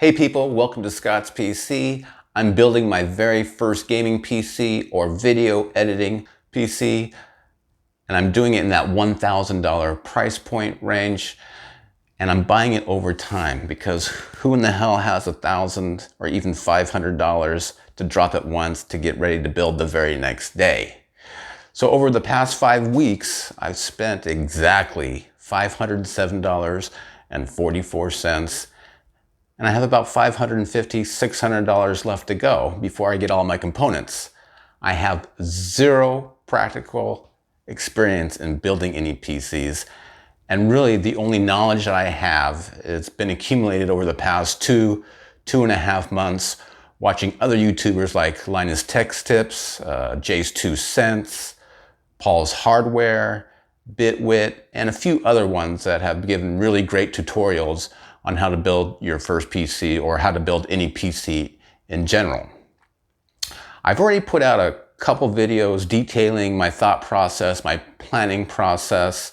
Hey people, welcome to Scott's PC. I'm building my very first gaming PC or video editing PC, and I'm doing it in that $1,000 price point range, and I'm buying it over time because who in the hell has $1,000 or even $500 to drop at once to get ready to build the very next day? So over the past 5 weeks, I've spent exactly $507.44, and I have about $550, $600 left to go before I get all my components. I have zero practical experience in building any PCs, and really the only knowledge that I have has been accumulated over the past two and a half months watching other YouTubers like Linus Tech Tips, Jay's 2 Cents, Paul's Hardware, Bitwit, and a few other ones that have given really great tutorials on how to build your first PC or how to build any PC in general. I've already put out a couple videos detailing my thought process, my planning process.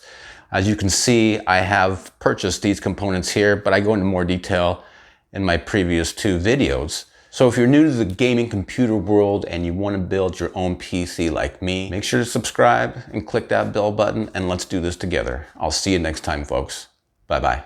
As you can see, I have purchased these components here, but I go into more detail in my previous 2 videos. So if you're new to the gaming computer world and you want to build your own PC like me, make sure to subscribe and click that bell button, and let's do this together. I'll see you next time, folks. Bye-bye.